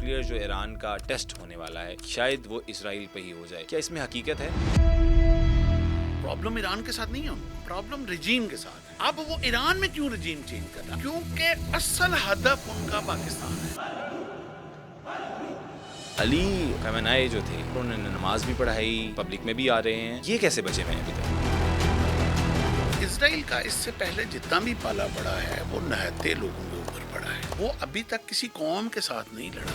Nuclear جو ایران کا test ہونے والا ہے شاید وہ اسرائیل پہ ہی ہو جائے. کیا اس میں حقیقت ہے؟ پرابلم ایران کے ساتھ نہیں ہے، پرابلم رجیم کے ساتھ ہے. اب وہ ایران میں کیوں رجیم چینج کر رہا؟ کیونکہ اصل ہدف ان کا پاکستان ہے. علی خامنہئی جو تھے انہوں نے نماز بھی پڑھائی، پبلک میں بھی آ رہے ہیں، یہ کیسے بچے ہوئے ہیں ابھی تک؟ اسرائیل کا اس سے پہلے جتنا بھی پالا پڑا ہے وہ نہتے لوگوں کے اوپر پڑا ہے. وہ ابھی تک کسی قوم کے ساتھ نہیں لڑا.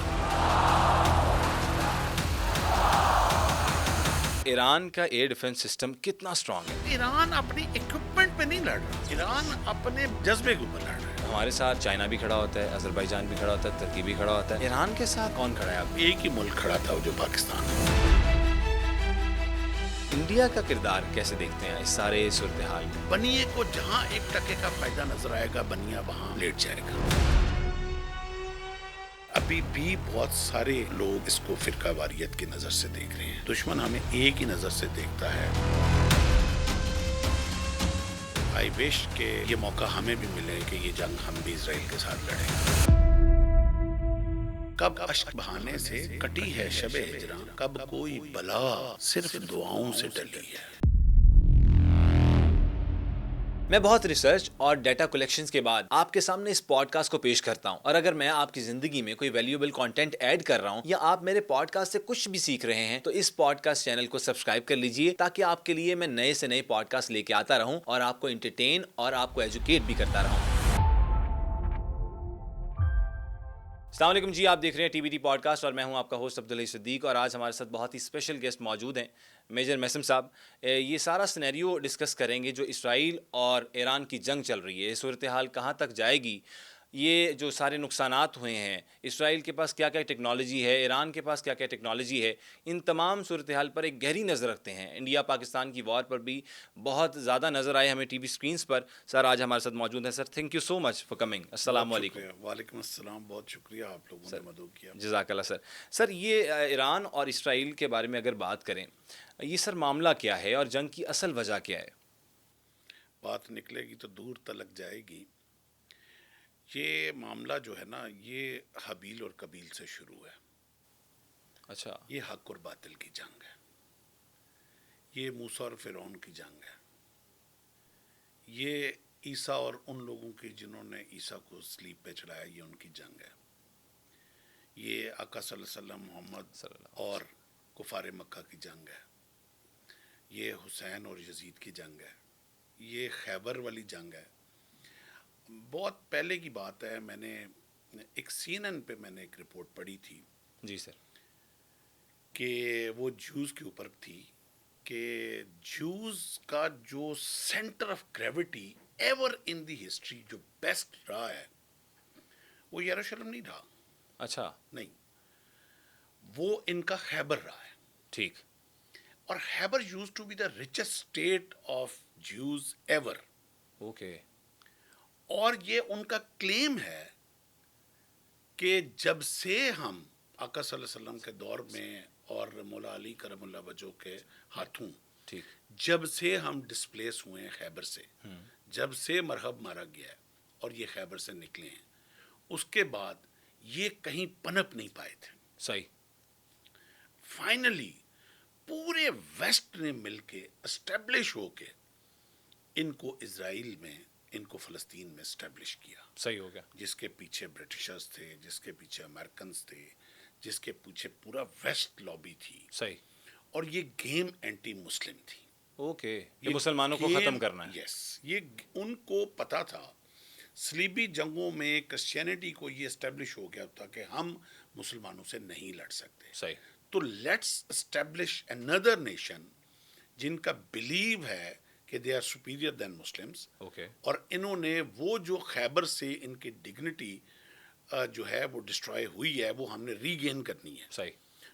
ایران کا ایئر ڈیفنس سسٹم کتنا اسٹرانگ ہے؟ ایران اپنی اکوپمنٹ پہ نہیں لڑ رہا، ایران اپنے جذبے کے اوپر لڑ رہا ہے. ہمارے ساتھ چائنا بھی کھڑا ہوتا ہے، آذربائیجان بھی کھڑا ہوتا ہے، ترکی بھی کھڑا ہوتا ہے. ایران کے ساتھ کون کھڑا ہے اب؟ ایک ہی ملک کھڑا تھا جو پاکستان ہے. انڈیا کا کردار کیسے دیکھتے ہیں اس سارے صورتحال میں؟ بنیے کو جہاں 1% کا فائدہ نظر آئے گا بنیا وہاں لیٹ جائے گا. ابھی بھی بہت سارے لوگ اس کو فرقہ واریت کی نظر سے دیکھ رہے ہیں. دشمن ہمیں ایک ہی نظر سے دیکھتا ہے. آئی وش کہ یہ موقع ہمیں بھی ملے کہ یہ جنگ ہم بھی اسرائیل کے ساتھ لڑیں. کب اشک بہانے سے کٹی ہے شب ہجراں، کب کوئی بلا صرف دعاؤں سے ٹلی ہے. میں بہت ریسرچ اور ڈیٹا کلیکشنز کے بعد آپ کے سامنے اس پوڈ کاسٹ کو پیش کرتا ہوں، اور اگر میں آپ کی زندگی میں کوئی ویلیوبل کانٹینٹ ایڈ کر رہا ہوں یا آپ میرے پوڈ کاسٹ سے کچھ بھی سیکھ رہے ہیں تو اس پوڈ کاسٹ چینل کو سبسکرائب کر لیجئے تاکہ آپ کے لیے میں نئے سے نئے پوڈ کاسٹ لے کے آتا رہوں اور آپ کو انٹرٹین اور آپ کو ایجوکیٹ بھی کرتا رہوں. السلام علیکم جی، آپ دیکھ رہے ہیں T B T podcast اور میں ہوں آپ کا ہوسٹ عبدالعلی صدیق، اور آج ہمارے ساتھ بہت ہی اسپیشل گیسٹ موجود ہیں میجر میسم صاحب. یہ سارا سینیریو ڈسکس کریں گے جو اسرائیل اور ایران کی جنگ چل رہی ہے، صورتحال کہاں تک جائے گی، یہ جو سارے نقصانات ہوئے ہیں، اسرائیل کے پاس کیا کیا ٹیکنالوجی ہے، ایران کے پاس کیا کیا ٹیکنالوجی ہے، ان تمام صورتحال پر ایک گہری نظر رکھتے ہیں. انڈیا پاکستان کی وار پر بھی بہت زیادہ نظر آئے ہمیں ٹی وی اسکرینس پر. سر آج ہمارے ساتھ موجود ہیں. Sir thank you so much for coming. السلام علیکم. وعلیکم السلام، بہت شکریہ آپ لوگوں نے مدعو کیا. جزاک اللہ. سر یہ ایران اور اسرائیل کے بارے میں اگر بات کریں، یہ سر معاملہ کیا ہے اور جنگ کی اصل وجہ کیا ہے؟ بات نکلے گی تو دور تلک جائے گی. یہ معاملہ جو ہے نا، یہ حابیل اور قبیل سے شروع ہے. اچھا. یہ حق اور باطل کی جنگ ہے. یہ موسیٰ اور فرعون کی جنگ ہے. یہ عیسیٰ اور ان لوگوں کی جنہوں نے عیسیٰ کو صلیب پہ چڑھایا، یہ ان کی جنگ ہے. یہ آقا صلی اللہ علیہ وسلم محمد اور کفار مکہ کی جنگ ہے. یہ حسین اور یزید کی جنگ ہے. یہ خیبر والی جنگ ہے. بہت پہلے کی بات ہے، میں نے ایک سی این این پہ میں نے ایک رپورٹ پڑھی تھی. جی سر. کہ وہ جوز کے اوپر تھی کہ جوز کا جو centre of gravity ever in the history جو بیسٹ رہا ہے وہ یروشلم نہیں رہا. اچھا. نہیں، وہ ان کا خیبر رہا ہے. ٹھیک. اور Khyber used to be the richest state of جوز ایور. اوکے. اور یہ ان کا کلیم ہے کہ جب سے ہم آقا صلی اللہ علیہ وسلم کے دور میں اور مولا علی کرم اللہ وجہ کے ہاتھوں ٹھیک. جب سے ہم ڈسپلیس ہوئے ہیں خیبر سے، جب سے مرہب مارا گیا ہے اور یہ خیبر سے نکلے ہیں، اس کے بعد یہ کہیں پنپ نہیں پائے تھے. صحیح. فائنلی پورے ویسٹ نے مل کے اسٹیبلش ہو کے ان کو اسرائیل میں، ان کو فلسطین میں اسٹیبلش کیا. صحیح ہو گیا. جس کے پیچھے برٹشرز تھے، جس کے پیچھے امریکنز تھے، جس کے پیچھے پورا ویسٹ لابی تھی. صحیح. اور یہ گیم اینٹی مسلم تھی. اوکے. یہ مسلمانوں کو ختم کرنا ہے. یس. یہ ان کو پتا تھا صلیبی جنگوں میں کرسچینٹی کو یہ اسٹیبلش ہو گیا تھا کہ ہم مسلمانوں سے نہیں لڑ سکتے. صحیح. تو لیٹس اسٹیبلش اندر نیشن جن کا بلیو ہے کہ they are superior than Muslims. Okay. اور انہوں نے وہ جو خیبر سے ان کی ڈگنیٹی جو ہے وہ ڈسٹرائے ہوئی ہے، وہ ہم نے ری گین کرنی ہے. صحیح.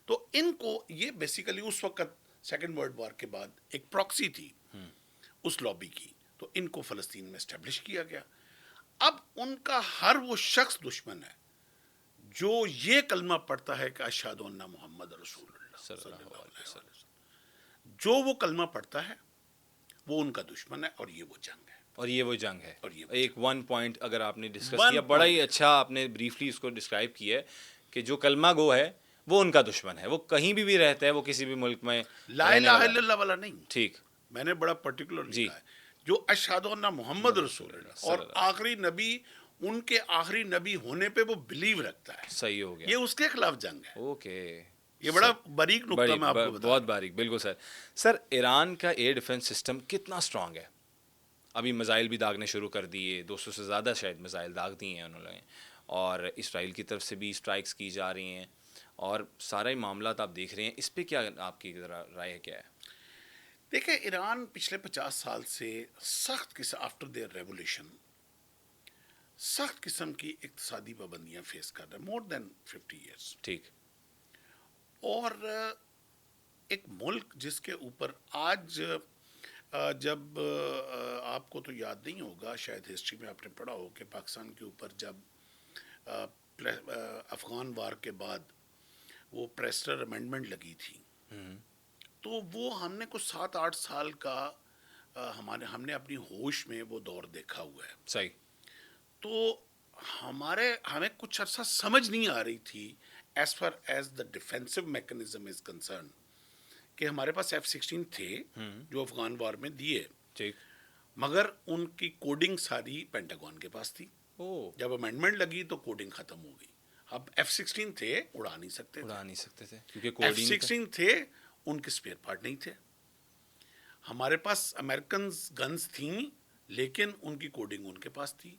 تو ان کو یہ بیسیکلی اس وقت سیکنڈ ورلڈ وار کے بعد ایک پراکسی تھی اس لابی کی، تو ان کو فلسطین میں اسٹیبلش کیا گیا. اب ان کا ہر وہ شخص دشمن ہے جو یہ کلمہ پڑھتا ہے کہ اشہد ان محمد رسول اللہ صلی اللہ علیہ وسلم. جو وہ کلمہ پڑھتا ہے وہ ان کا دشمن ہے، اور یہ وہ جنگ ہے. اور یہ وہ جنگ ہے. اور یہ ایک ون پوائنٹ اگر آپ نے ڈسکس کیا، بڑا ہی اچھا آپ نے بریفلی اس کو ڈسکرائب کیا ہے کہ جو کلمہ گو ہے وہ ان کا دشمن ہے, وہ کہیں بھی رہتا ہے, وہ کسی بھی ملک میں لا رہنے الہ والا الا ہے. اللہ والا نہیں, ٹھیک, میں نے بڑا پرٹیکولر جی. لکھا ہے, جو اشہد ان محمد رسول اللہ صلی اور اللہ علیہ آخری نبی ان کے آخری نبی ہونے پہ وہ بلیو رکھتا ہے, صحیح ہو گیا. یہ اس کے خلاف جنگ ہے. اوکے, یہ بڑا باریک نقطہ میں آپ کو بتا بہت باریک, بالکل سر. سر ایران کا ایئر ڈیفنس سسٹم کتنا اسٹرانگ ہے؟ ابھی میزائل بھی داغنے شروع کر دیے, 200 سے زیادہ شاید میزائل داغ دیے ہیں انہوں نے, اور اسرائیل کی طرف سے بھی اسٹرائکس کی جا رہی ہیں, اور سارے معاملات آپ دیکھ رہے ہیں, اس پہ کیا آپ کی رائے کیا ہے؟ دیکھیں, ایران پچھلے 50 سال سے سخت قسم آفٹر دیئر ریولیوشن سخت قسم کی اقتصادی پابندیاں فیس کر رہا ہے, مور دین 50 ایئرس. ٹھیک, اور ایک ملک جس کے اوپر آج جب آپ کو تو یاد نہیں ہوگا, شاید ہسٹری میں آپ نے پڑھا ہو کہ پاکستان کے اوپر جب افغان وار کے بعد وہ پریسٹر امینڈمنٹ لگی تھی, تو وہ ہم نے کچھ 7-8 سال کا ہم نے اپنی ہوش میں وہ دور دیکھا ہوا ہے. صحیح. تو ہمیں کچھ عرصہ سمجھ نہیں آ رہی تھی as far as the defensive mechanism is concern, کہ ہمارے پاس F-16 تھے جو افغان وار میں دیے, ٹھیک, مگر ان کی کوڈنگ ساری پینٹاگون کے پاس تھی. جب امینڈمنٹ لگی تو کوڈنگ ختم ہو گئی. اب F-16 تھے, اڑا نہیں سکتے تھے, کیونکہ کوڈنگ F-16 تھے, ان کے اسپیئر پارٹ نہیں تھے. ہمارے پاس امریکنز گنز تھیں, لیکن ان کی کوڈنگ ان کے پاس تھی.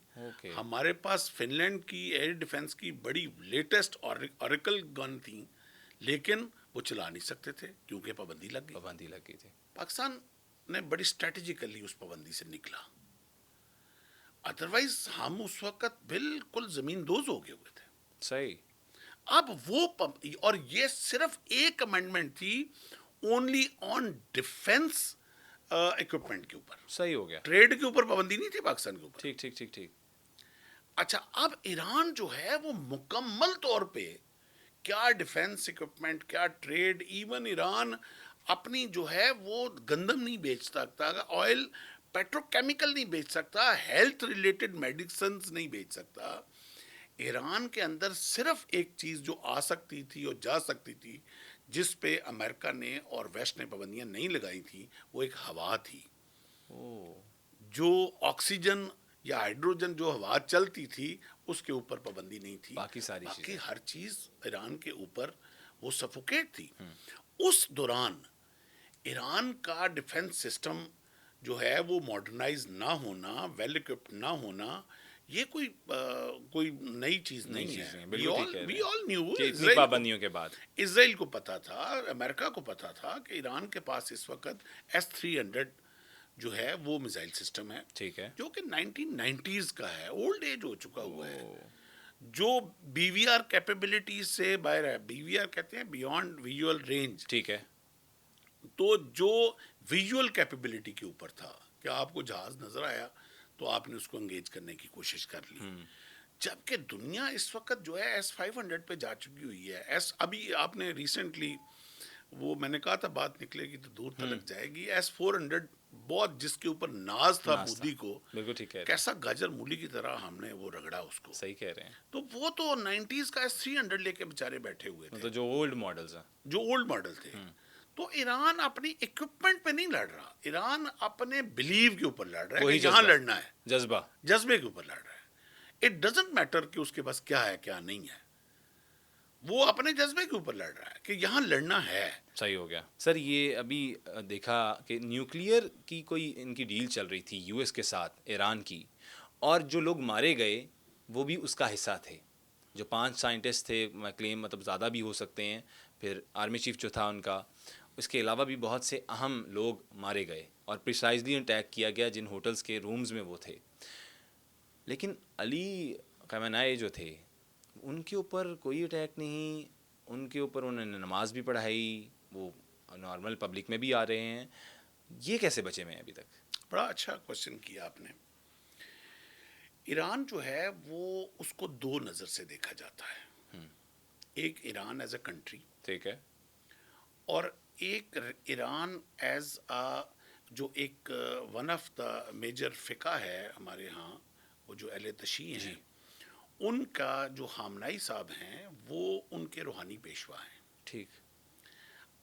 ہمارے پاس فن لینڈ کی ایئر ڈیفنس کی بڑی لیٹسٹ اوریکل گن تھیں, لیکن وہ چلا نہیں سکتے تھے کیونکہ پابندی لگ گئی تھی. پاکستان نے بڑی اسٹریٹجیکلی اس پابندی سے نکلا, ادروائز ہم اس وقت بالکل زمین دوز ہو گئے ہوئے تھے. صحیح. اب وہ اور یہ صرف ایک امینڈمنٹ تھی اونلی آن ڈیفنس اکوپمنٹ کے اوپر. صحیح ہو گیا. ٹریڈ کے اوپر پابندی نہیں تھی پاکستان کے اوپر. ٹھیک ٹھیک ٹھیک ٹھیک. اچھا, اب ایران جو ہے وہ مکمل طور پہ کیا ڈیفنس اکوپمنٹ, کیا ٹریڈ, ایون ایران اپنی جو ہے وہ گندم نہیں بیچ سکتا, آئل پیٹرو کیمیکل نہیں بیچ سکتا, ہیلتھ ریلیٹڈ میڈیسنز نہیں بیچ سکتا. ایران کے اندر صرف ایک چیز جو آ سکتی تھی اور جا سکتی تھی, جس پہ امریکہ نے اور ویسٹ نے پابندیاں نہیں لگائی تھیں, وہ ایک ہوا تھی. جو آکسیجن یا ہائیڈروجن جو ہوا چلتی تھی اس کے اوپر پابندی نہیں تھی. باقی ہر چیز ایران کے اوپر وہ سفوکیٹ تھی. اس دوران ایران کا ڈیفنس سسٹم جو ہے وہ ماڈرنائز نہ ہونا, ویل اکوپڈ نہ ہونا, یہ کوئی نئی چیز نہیں ہے. وی آل نیو پابندیوں کے بعد اسرائیل کو پتا تھا, امریکہ کو پتا تھا کہ ایران کے پاس اس وقت S-300 جو ہے وہ میزائل سسٹم ہے, ٹھیک ہے, جو کہ 1990s کا ہے, اولڈ ایج ہو چکا ہوا ہے, جو BVR کیپیبلٹیز سے باہر ہے. BVR کہتے ہیں بیونڈ ویژول رینج. ٹھیک ہے. تو جو ویژول کیپیبلٹی کے اوپر تھا کہ آپ کو جہاز نظر آیا تو آپ نے اس کو انگیج کرنے کی کوشش کر لی. جبکہ دنیا اس وقت جو ہے S-500 پہ جا چکی ہوئی ہے. ابھی آپ نے ریسنٹلی وہ میں نے کہا تھا بات نکلے گی تو دور تلک جائے گی, S-400 بہت جس کے اوپر ناز تھا مودی کو, کیسا گاجر مولی کی طرح ہم نے وہ رگڑا اس کو. صحیح کہہ رہے ہیں. تو وہ تو 90s کا S-300 لے کے بیچارے بیٹھے ہوئے تھے, جو اولڈ ماڈلز ہیں, جو اولڈ ماڈل تھے. تو ایران اپنی اکوپمنٹ پہ نہیں لڑ رہا, ایران اپنے بلیو کے اوپر لڑ رہا ہے کہ یہاں لڑنا ہے, جذبے کے اوپر لڑ رہا ہے. اٹ ڈزنٹ میٹر کہ اس کے پاس کیا ہے کیا نہیں ہے, وہ اپنے جذبے کے اوپر لڑ رہا ہے کہ یہاں لڑنا ہے. صحیح ہو گیا. سر یہ ابھی دیکھا کہ نیوکلیئر کی کوئی ان کی ڈیل چل رہی تھی US کے ساتھ, ایران کی, اور جو لوگ مارے گئے وہ بھی اس کا حصہ تھے. جو 5 سائنٹسٹ تھے, میں کلیم مطلب زیادہ بھی ہو سکتے ہیں, پھر آرمی چیف جو تھا ان کا, اس کے علاوہ بھی بہت سے اہم لوگ مارے گئے اور پریسائزلی اٹیک کیا گیا جن ہوٹلز کے رومز میں وہ تھے. لیکن علی خامنہئی جو تھے ان کے اوپر کوئی اٹیک نہیں, ان کے اوپر انہوں نے نماز بھی پڑھائی, وہ نارمل پبلک میں بھی آ رہے ہیں. یہ کیسے بچے میں ابھی تک؟ بڑا اچھا کوشچن کیا آپ نے. ایران جو ہے وہ اس کو 2 نظر سے دیکھا جاتا ہے. ایک ایران ایز اے کنٹری, ٹھیک ہے, اور ایک ایران ایز جو ایک ون آف دا میجر فقہ ہے ہمارے ہاں, وہ جو اہل تشیع ہیں, ان کا جو خامنائی صاحب ہیں وہ ان کے روحانی پیشوا ہیں. ٹھیک.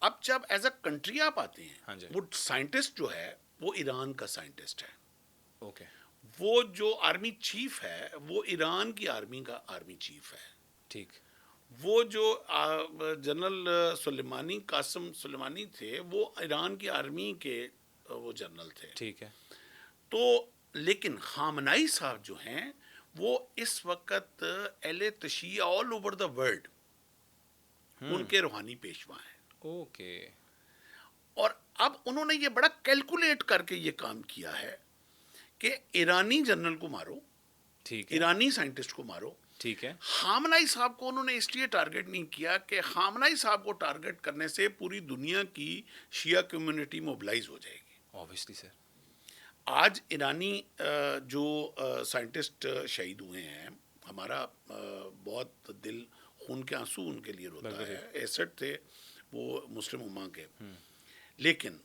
اب جب ایز اے کنٹری آپ آتے ہاں ہیں, جی. وہ سائنٹسٹ جو ہے وہ ایران کا سائنٹسٹ ہے. اوکے. وہ جو آرمی چیف ہے وہ ایران کی آرمی کا آرمی چیف ہے. ٹھیک. وہ جو جنرل سلیمانی, قاسم سلیمانی تھے, وہ ایران کی آرمی کے وہ جنرل تھے. ٹھیک ہے. تو لیکن خامنائی صاحب جو ہیں وہ اس وقت اہل تشیع all over the world in کے روحانی پیشوا ہیں. اوکے. اور اب انہوں نے یہ بڑا کیلکولیٹ کر کے یہ کام کیا ہے کہ ایرانی جنرل کو مارو, ٹھیک ہے. ایرانی سائنٹسٹ کو مارو. ٹھیک ہے. خامنائی صاحب کو انہوں نے اس لیے ٹارگٹ نہیں کیا کہ خامنائی صاحب کو ٹارگٹ کرنے سے پوری دنیا کی شیعہ کمیونٹی موبلائز ہو جائے گی. اوبویسلی سر. آج ایرانی جو سائنٹسٹ شہید ہوئے ہیں, ہمارا بہت دل خون کے آنسو ان کے لیے روتا ہے. ایسڈ تھے وہ مسلم امہ کے, لیکن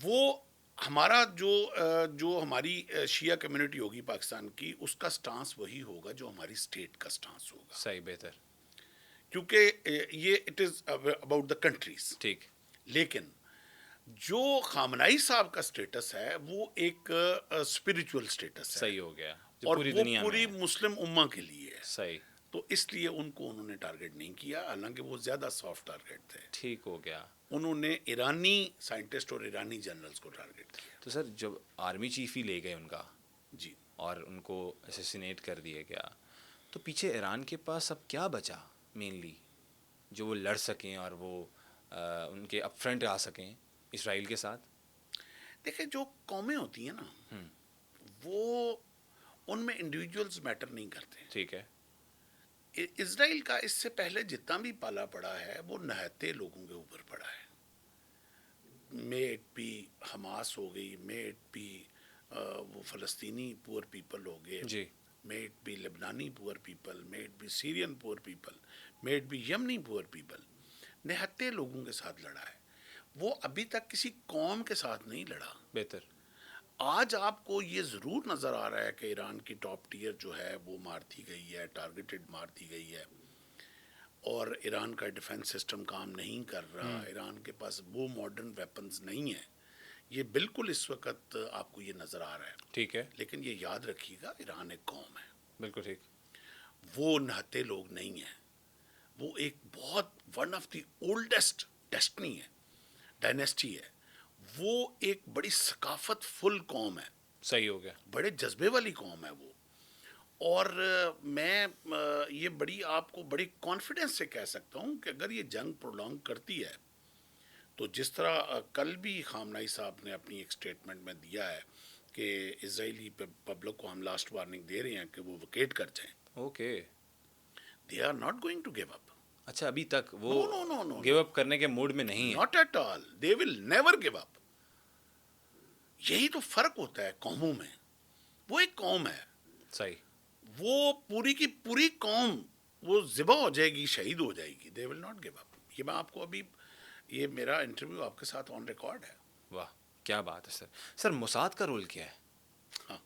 وہ ہمارا جو ہماری شیعہ کمیونٹی ہوگی پاکستان کی, اس کا سٹانس وہی ہوگا جو ہماری اسٹیٹ کا سٹانس ہوگا. صحیح, بہتر. کیونکہ یہ it is about the countries. ٹھیک. لیکن جو خامنائی صاحب کا سٹیٹس ہے وہ ایک اسپریچول سٹیٹس ہے. صحیح ہو گیا, جو اور پوری وہ دنیا پوری میں. مسلم امہ کے لیے ہے. صحیح. تو اس لیے ان کو انہوں نے ٹارگٹ نہیں کیا, حالانکہ وہ زیادہ سافٹ ٹارگٹ تھے. ٹھیک ہو گیا. انہوں نے ایرانی سائنٹسٹ اور ایرانی جنرلز کو ٹارگٹ کیا. تو سر جب آرمی چیف ہی لے گئے ان کا, جی, اور ان کو اسیسینیٹ کر دیا گیا, تو پیچھے ایران کے پاس اب کیا بچا مینلی جو وہ لڑ سکیں اور وہ ان کے اپ فرنٹ آ سکیں اسرائیل کے ساتھ؟ دیکھیں جو قومیں ہوتی ہیں نا, وہ ان میں انڈیویجولز میٹر نہیں کرتے. ٹھیک ہے. اسرائیل کا اس سے پہلے جتنا بھی پالا پڑا ہے وہ نہتے لوگوں کے اوپر پڑا ہے. مے اٹ بی حماس ہو گئی, مے اٹ بی وہ فلسطینی پور پیپل ہو گئے, جی. مے اٹ بی لبنانی poor people, may it be Syrian poor people, may it be یمنی پور پیپل, نہتے لوگوں کے ساتھ لڑا ہے. وہ ابھی تک کسی قوم کے ساتھ نہیں لڑا. بہتر. آج آپ کو یہ ضرور نظر آ رہا ہے کہ ایران کی ٹاپ ٹیئر جو ہے وہ مار دی گئی ہے, ٹارگیٹڈ مار دی گئی ہے, اور ایران کا ڈیفنس سسٹم کام نہیں کر رہا. ایران کے پاس وہ ماڈرن ویپنز نہیں ہیں. یہ بالکل اس وقت آپ کو یہ نظر آ رہا ہے. ٹھیک ہے. لیکن یہ یاد رکھیے گا, ایران ایک قوم ہے, بالکل ٹھیک. وہ نہتے لوگ نہیں ہیں. وہ ایک بہت one of the oldest destiny ہے, ڈائنیسٹی ہے. وہ ایک بڑی ثقافت فل قوم ہے. صحیح ہو گیا. بڑے جذبے والی قوم ہے وہ. اور میں یہ بڑی آپ کو بڑی کانفیڈنس سے کہہ سکتا ہوں کہ اگر یہ جنگ پرولونگ کرتی ہے تو جس طرح کل بھی خامنائی صاحب نے اپنی ایک سٹیٹمنٹ میں دیا ہے کہ اسرائیلی پبلک کو ہم لاسٹ وارننگ دے رہے ہیں کہ وہ ویکیٹ کر جائیں. Okay. They are not going to give up. اچھا, ابھی تک وہ No. گیو اپ کرنے کے موڈ میں نہیں ہے. Not at all. They will never give up. یہی تو فرق ہوتا ہے قوموں میں. وہ ایک قوم ہے, صحیح. وہ پوری کی پوری قوم وہ ذبح ہو جائے گی, شہید ہو جائے گی. دے ول ناٹ گیو اپ. یہ میں آپ کو ابھی, یہ میرا انٹرویو آپ کے ساتھ آن ریکارڈ ہے. واہ, کیا بات ہے سر. سر موساد کا رول کیا ہے؟ ہاں,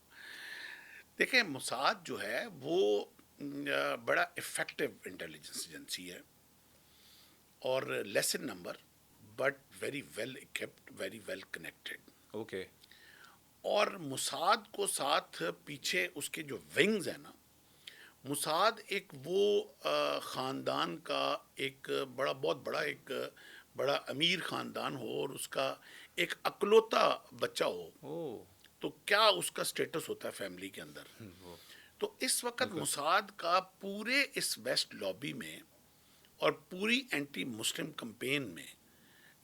دیکھیں موساد جو ہے وہ بڑا افیکٹو انٹیلیجنس ایجنسی ہے, اور less in number but very well equipped, very well connected. Okay. اور موساد کو ساتھ پیچھے اس کے جو ونگز ہیں نا, موساد ایک وہ خاندان کا ایک بہت بڑا ایک بڑا امیر خاندان ہو, اور اس کا ایک اکلوتا بچہ ہو, تو کیا اس کا سٹیٹس ہوتا ہے فیملی کے اندر. تو اس وقت موساد کا پورے اس ویسٹ لابی میں اور پوری اینٹی مسلم کمپین میں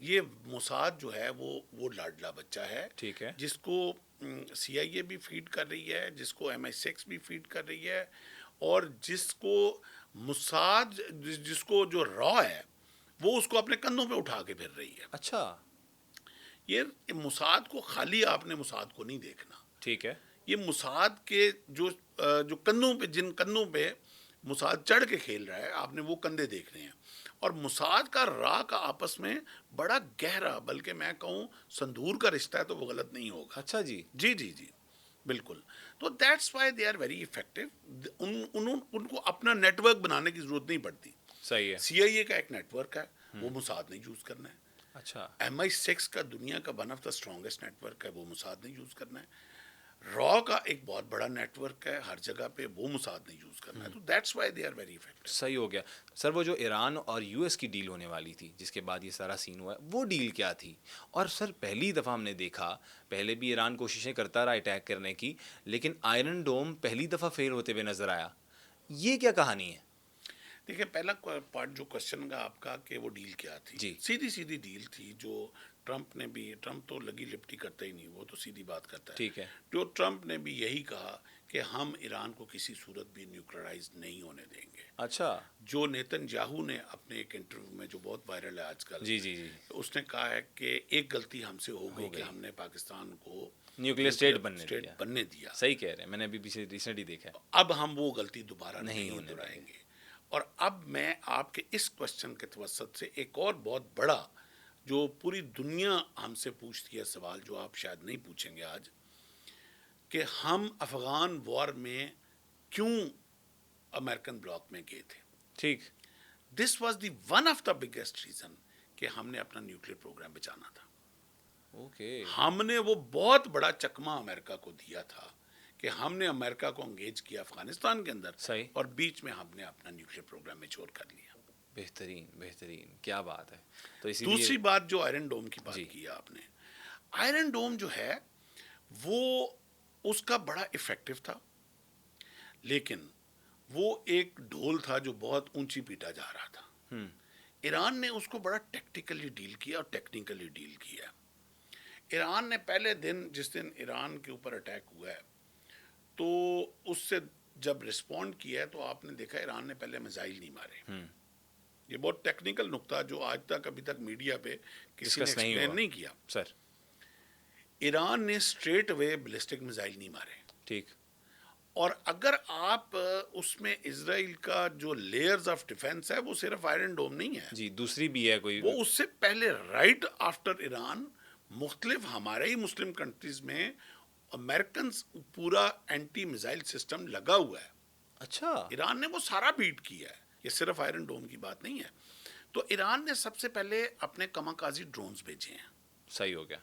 یہ موساد جو ہے وہ لاڈلا بچہ ہے. ٹھیک ہے. جس کو سی آئی اے بھی فیڈ کر رہی ہے, جس کو MI6 بھی فیڈ کر رہی ہے, اور جس کو موساد جس کو جو را ہے وہ اس کو اپنے کندھوں پہ اٹھا کے پھر رہی ہے. اچھا. یہ موساد کو خالی آپ نے موساد کو نہیں دیکھنا. ٹھیک ہے. یہ موساد کے جو کندھوں پہ, جن کندھوں پہ موساد چڑھ کے کھیل رہا ہے, آپ نے وہ کندھے دیکھنے ہیں. اور موساد کا را کا آپس میں بڑا گہرا, بلکہ میں کہوں سندور کا رشتہ ہے تو وہ غلط نہیں ہوگا. اچھا جی. جی. بالکل. تو that's why they are very effective. ان کو اپنا نیٹ ورک بنانے کی ضرورت نہیں پڑتی. صحیح ہے. سی آئی اے کا ایک نیٹ ورک ہے, وہ موساد نے یوز کرنا ہے. اچھا. MI6 کا دنیا کا one of the strongest network ہے, وہ موساد نے یوز کرنا ہے. را کا ایک بہت بڑا نیٹ ورک ہے ہر جگہ پہ, وہ موساد نے یوز کرنا ہے. تو that's why they are very effective. صحیح ہو گیا. سر وہ جو ایران اور یو ایس کی ڈیل ہونے والی تھی جس کے بعد یہ سارا سین ہوا ہے, وہ ڈیل کیا تھی؟ اور سر پہلی دفعہ ہم نے دیکھا, پہلے بھی ایران کوششیں کرتا رہا اٹیک کرنے کی, لیکن آئرن ڈوم پہلی دفعہ فیل ہوتے ہوئے نظر آیا. یہ کیا کہانی ہے؟ دیکھیں, پہلا پارٹ جو کوشچن کا آپ کا کہ وہ ڈیل کیا تھی, جی. سیدھی ڈیل تھی جو ٹرمپ نے بھی, ٹرمپ تو لگی لپٹی کرتا ہی نہیں, وہ تو سیدھی بات کرتا ہے. ٹھیک ہے. جو ٹرمپ نے بھی یہی کہا کہ ہم ایران کو کسی صورت بھی نیوکلرائز نہیں ہونے دیں گے. اچھا. جو نیتن یاہو نے اپنے ایک انٹرویو میں جو بہت وائرل ہے آج کل, جی جی جی, اس نے کہا ہے کہ ایک غلطی ہم سے ہو گئی کہ ہم نے پاکستان کو نیوکلیر اسٹیٹ بننے دیا. صحیح کہہ رہے ہیں, میں نے ابھی پیچھے ریسنٹلی دیکھا ہے. اب ہم وہ غلطی دوبارہ نہیں دہرائیں گے. اور اب میں آپ کے اس کوشچن کے توسط سے ایک اور بہت بڑا جو پوری دنیا ہم سے پوچھتی ہے سوال, جو آپ شاید نہیں پوچھیں گے آج, کہ ہم افغان وار میں کیوں امریکن بلاک میں گئے تھے. ٹھیک. This was the one of the biggest reason کہ ہم نے اپنا نیوکلیر پروگرام بچانا تھا. اوکے. ہم نے وہ بہت بڑا چکمہ امریکہ کو دیا تھا کہ ہم نے امریکہ کو انگیج کیا افغانستان کے اندر, صحیح. اور بیچ میں ہم نے اپنا نیوکلیر پروگرام میچور کر لیا. بہترین, کیا بات ہے. تو اسی دوسری بات جو آئرن ڈوم کی بات کی آپ نے, آئرن ڈوم جو ہے وہ اس کا بڑا افیکٹو تھا, لیکن وہ ایک ڈھول تھا جو بہت اونچی پیٹا جا رہا تھا. ایران نے اس کو بڑا ٹیکٹیکلی ڈیل کیا اور ٹیکنیکلی ڈیل کیا. ایران نے پہلے دن, جس دن ایران کے اوپر اٹیک ہوا ہے, تو اس سے جب رسپونڈ کیا ہے تو آپ نے دیکھا ایران نے پہلے میزائل نہیں مارے. یہ بہت ٹیکنیکل نقطہ جو آج تک ابھی تک میڈیا پہ کسی نے ایکسپلین نہیں کیا. سر, ایران نے اسٹریٹ اوے بیلسٹک میزائل نہیں مارے. ٹھیک. اور اگر آپ اس میں اسرائیل کا جو لیئرز آف ڈیفense ہے وہ صرف آئرن ڈوم نہیں ہے, جی دوسری بھی ہے کوئی, وہ اس سے پہلے رائٹ آفٹر ایران مختلف ہمارے ہی مسلم کنٹریز میں امریکنز پورا اینٹی میزائل سسٹم لگا ہوا ہے. اچھا. ایران نے وہ سارا بیٹ کیا ہے, یہ صرف آئرن ڈوم کی بات نہیں ہے. تو ایران نے سب سے پہلے اپنے کماکازی ڈرونز بھیجے ہیں. صحیح ہو گیا.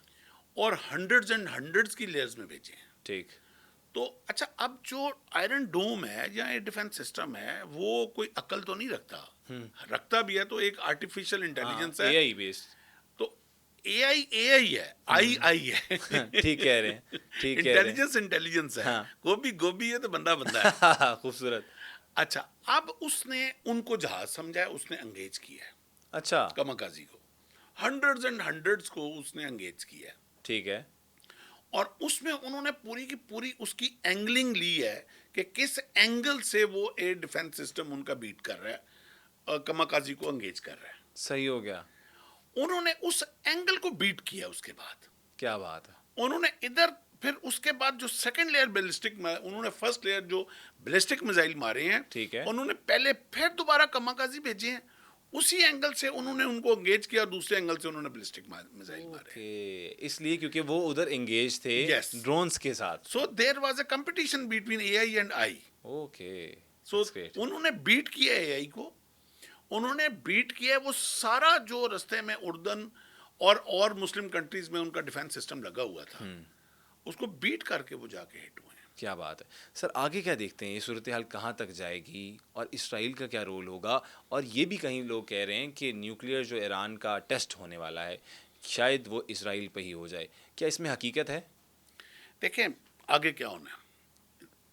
اور ہنڈریڈز اینڈ ہنڈریڈز کی لیئرز میں بھیجے ہیں. ٹھیک. تو اچھا, اب جو آئرن ڈوم ہے یا یہ ڈیفنس سسٹم ہے وہ کوئی عقل تو نہیں رکھتا بھی ہے تو ایک آرٹیفیشیل انٹیلیجنس ہے. اے آئی بیسڈ. تو اے آئی ہے, آئی ہے. ٹھیک کہہ رہے ہیں, ٹھیک کہہ رہے ہیں. انٹیلیجنس ہے, گوبھی ہے تو بندہ ہے. خوبصورت. اچھا, اب اس نے ان کو جہاز سمجھا, اس نے انگیج کیا ہے. اچھا. کماکازی کو ہنڈریڈز اینڈ ہنڈریڈز کو اس نے انگیج کیا ہے. ٹھیک ہے. اور اس میں انہوں نے پوری کی پوری اس کی اینگلنگ لی ہے کہ کس اینگل سے وہ ایئر ڈیفنس سسٹم ان کا بیٹ کر رہا ہے, کماکازی کو انگیج کر رہا ہے. صحیح ہو گیا. انہوں نے اس اینگل کو بیٹ کیا. اس کے بعد کیا بات ہے, انہوں نے ادھر پھر اس کے بعد جو سیکنڈ لیئر بیلسٹک, انہوں نے فرسٹ لیئر جو بیلسٹک میزائل مارے ہیں, ٹھیک ہے, انہوں نے پہلے پھر دوبارہ کماکازی بھیجے ہیں. اسی اینگل سے انہوں نے ان کو انگیج کیا اور دوسرے اینگل سے انہوں نے بیلسٹک میزائل مارے. اس لیے کیونکہ وہ ادھر انگیج تھے ڈرونز کے ساتھ. So there was a competition between A I and I. Okay. So انہوں نے بیٹ کیا اے آئی کو, انہوں نے بیٹ کیا وہ سارا جو رستے میں اردن اور مسلم کنٹریز میں ان کا ڈیفنس سسٹم لگا ہوا تھا, اس کو بیٹ کر کے وہ جا کے ہٹ ہوئے. کیا بات ہے. سر آگے کیا دیکھتے ہیں, یہ صورتحال کہاں تک جائے گی اور اسرائیل کا کیا رول ہوگا؟ اور یہ بھی کہیں لوگ کہہ رہے ہیں کہ نیوکلیئر جو ایران کا ٹیسٹ ہونے والا ہے شاید وہ اسرائیل پہ ہی ہو جائے. کیا اس میں حقیقت ہے؟ دیکھیں آگے کیا ہونا ہے.